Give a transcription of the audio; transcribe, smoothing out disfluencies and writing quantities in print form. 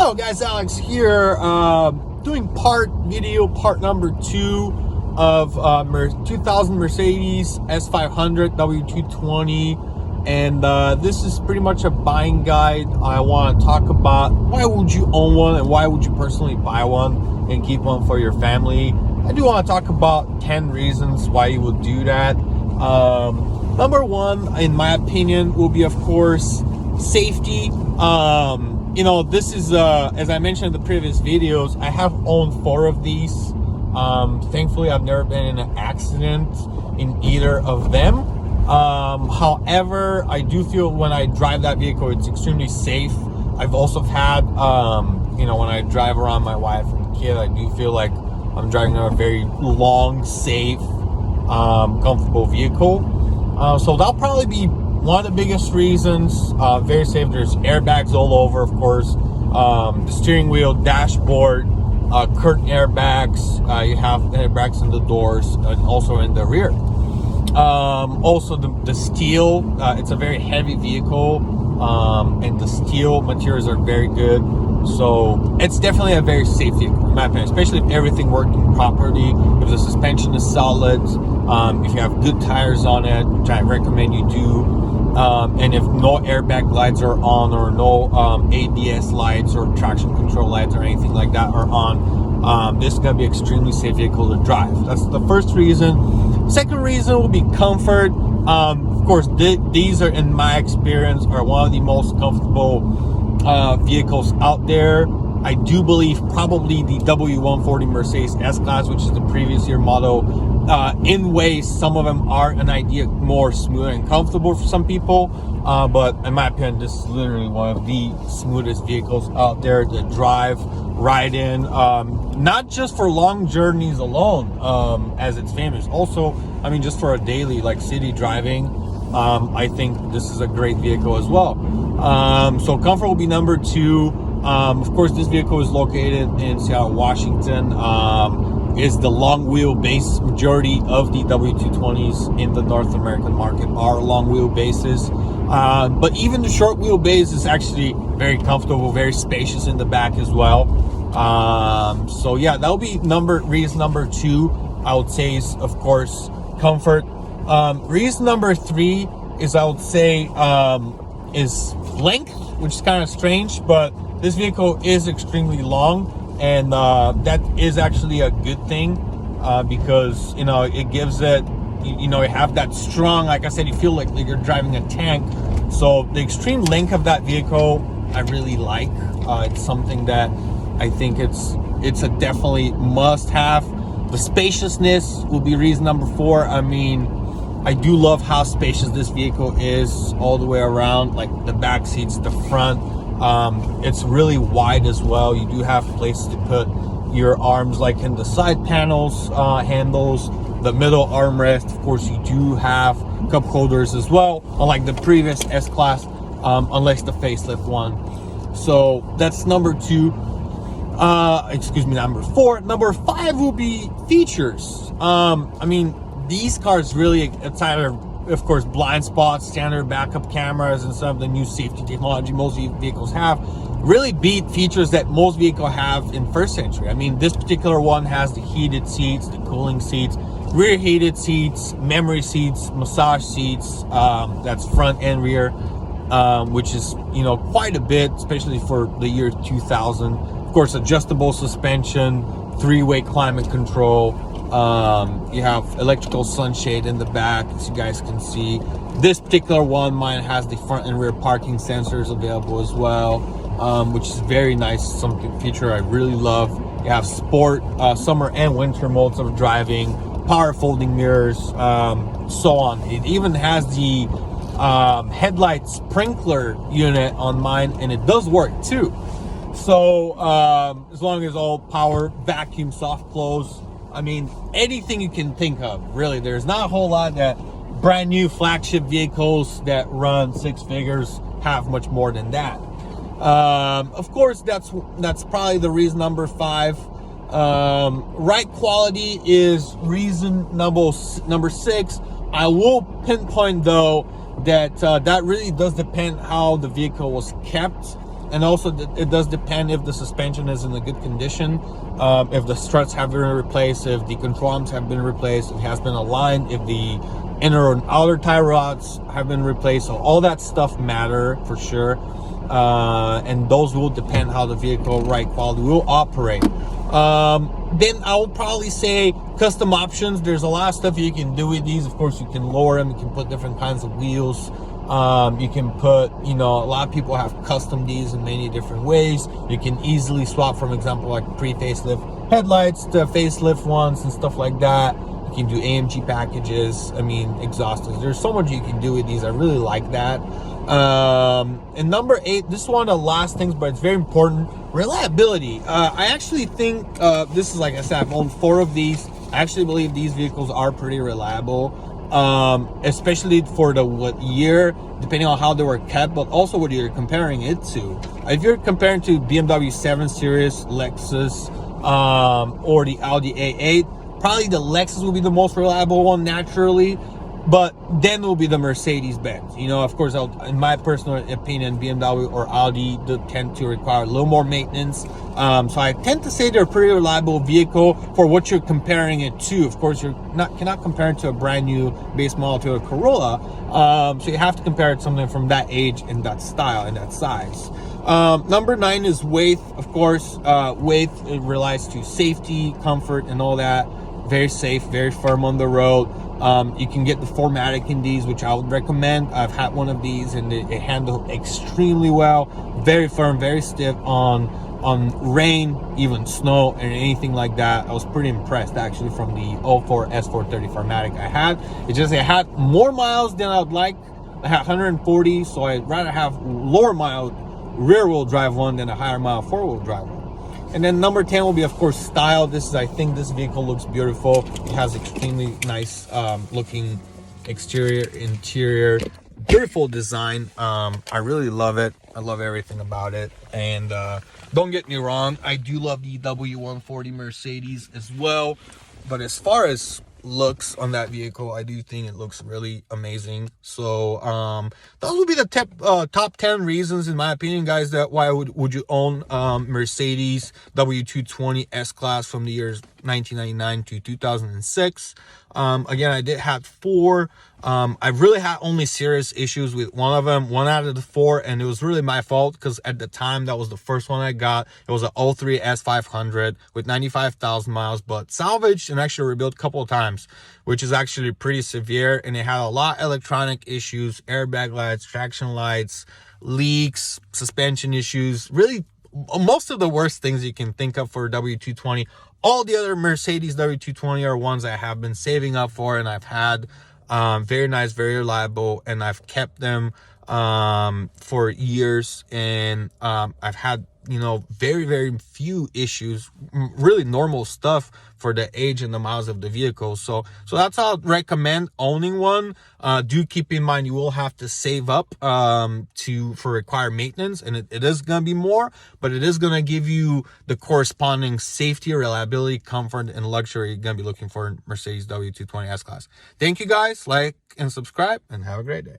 Hello guys, Alex here, doing part number 2 of 2000 Mercedes S500 W220, and this is pretty much a buying guide. I want to talk about why would you own one and why would you personally buy one and keep one for your family. I do want to talk about 10 reasons why you would do that. Number one, in my opinion, will be, of course, safety. You know, this is as I mentioned in the previous videos, I have owned 4 of these. Thankfully I've never been in an accident in either of them. However, I do feel when I drive that vehicle it's extremely safe. I've also had you know, when I drive around my wife and kid, I do feel like I'm driving a very long, safe, comfortable vehicle. So that'll probably be one of the biggest reasons. Very safe. There's airbags all over, of course. The steering wheel, dashboard, curtain airbags. You have airbags in the doors and also in the rear. Also the steel, it's a very heavy vehicle, and the steel materials are very good. So it's definitely a very safe vehicle in my opinion, especially if everything working properly, if the suspension is solid, if you have good tires on it, which I recommend you do. And if no airbag lights are on, or no ABS lights or traction control lights or anything like that are on, this is going to be extremely safe vehicle to drive. That's the first reason. Second reason will be comfort. Of course, these are, in my experience, are one of the most comfortable vehicles out there. I do believe probably the W140 Mercedes S-Class, which is the previous year model, in ways some of them are an idea more smooth and comfortable for some people, but in my opinion this is literally one of the smoothest vehicles out there to drive, ride in, not just for long journeys alone, as it's famous. Also, I mean, just for a daily like city driving, I think this is a great vehicle as well. So comfort will be number 2. Of course, this vehicle is located in Seattle, Washington. Is the long wheelbase. Majority of the W220s in the North American market are long wheelbases. But even the short wheelbase is actually very comfortable, very spacious in the back as well. So yeah, that'll be reason number 2. I would say is, of course, comfort. Reason number 3 is, I would say, is length, which is kind of strange, but this vehicle is extremely long, and that is actually a good thing, because, you know, it gives it, you know, you have that strong, like I said, you feel like you're driving a tank. So the extreme length of that vehicle I really like. It's something that I think it's a definitely must have. The spaciousness will be reason number 4. I mean, I do love how spacious this vehicle is all the way around, like the back seats, the front. It's really wide as well. You do have places to put your arms, like in the side panels, handles, the middle armrest. Of course, you do have cup holders as well, unlike the previous S-Class, unless the facelift one. So that's number 2. Excuse me, number 4. Number 5 will be features. I mean, these cars really, it's either, of course, blind spots, standard backup cameras, and some of the new safety technology most vehicles have, really beat features that most vehicles have in first century. I mean, this particular one has the heated seats, the cooling seats, rear heated seats, memory seats, massage seats, that's front and rear, which is, you know, quite a bit, especially for the year 2000. Of course, adjustable suspension, 3-way climate control. You have electrical sunshade in the back, as you guys can see. This particular one, mine has the front and rear parking sensors available as well, which is very nice. Something feature I really love. You have sport, summer and winter modes of driving, power folding mirrors, so on. It even has the headlight sprinkler unit on mine, and it does work too. So as long as all power, vacuum, soft close, I mean, anything you can think of, really. There's not a whole lot that brand new flagship vehicles that run 6 figures have much more than that. Of course, that's probably the reason number 5. Ride quality is reason number 6. I will pinpoint though that that really does depend how the vehicle was kept. And also it does depend if the suspension is in a good condition, if the struts have been replaced, if the control arms have been replaced, if it has been aligned, if the inner and outer tie rods have been replaced. So all that stuff matter for sure. And those will depend how the vehicle ride quality will operate. Then I would probably say custom options. There's a lot of stuff you can do with these. Of course, you can lower them. You can put different kinds of wheels. You can put, a lot of people have custom these in many different ways. You can easily swap, from example, like pre-facelift headlights to facelift ones and stuff like that. You can do AMG packages, exhausters. There's so much you can do with these. I really like that. And number 8, this is one of the last things, but it's very important: reliability. I actually think this is, like I said, I've owned 4 of these. I actually believe these vehicles are pretty reliable, especially for what year, depending on how they were kept, but also what you're comparing it to. If you're comparing to BMW 7 Series, Lexus, or the Audi A8, probably the Lexus will be the most reliable one naturally. But then will be the Mercedes-Benz. Of course, in my personal opinion, BMW or Audi tend to require a little more maintenance. So I tend to say they're a pretty reliable vehicle for what you're comparing it to. Of course, cannot compare it to a brand new base model to a Corolla. So you have to compare it to something from that age and that style and that size. Number 9 is weight. Of course, weight, it relies to safety, comfort, and all that. Very safe, very firm on the road. You can get the 4MATIC in these, which I would recommend. I've had one of these and it handled extremely well. Very firm, very stiff on rain, even snow, and anything like that. I was pretty impressed actually from the 04 S430 4MATIC I had. It had more miles than I would like. I had 140, so I'd rather have lower mile rear wheel drive one than a higher mile 4-wheel drive one. And then number 10 will be, of course, style. I think this vehicle looks beautiful. It has extremely nice looking exterior, interior, beautiful design. I really love it. I love everything about it. And don't get me wrong, I do love the W140 Mercedes as well. But as far as looks on that vehicle, I do think it looks really amazing. So those would be the top 10 reasons, in my opinion, guys, that why would you own Mercedes W220 S-Class from the years 1999 to 2006. Again, I did have 4. I've really had only serious issues with one of them, 1 out of the 4, and it was really my fault because at the time that was the first one I got. It was an 03 S500 with 95,000 miles, but salvaged and actually rebuilt a couple of times, which is actually pretty severe. And it had a lot of electronic issues, airbag lights, traction lights, leaks, suspension issues, really most of the worst things you can think of for W220. All the other Mercedes W220 are ones I have been saving up for, and I've had very nice, very reliable, and I've kept them for years, and I've had very, very few issues, really normal stuff for the age and the miles of the vehicle. So that's how I'd recommend owning one. Do keep in mind you will have to save up for required maintenance, and it is going to be more, but it is going to give you the corresponding safety, reliability, comfort, and luxury you're going to be looking for in Mercedes W220 S-Class. Thank you guys. Like and subscribe, and have a great day.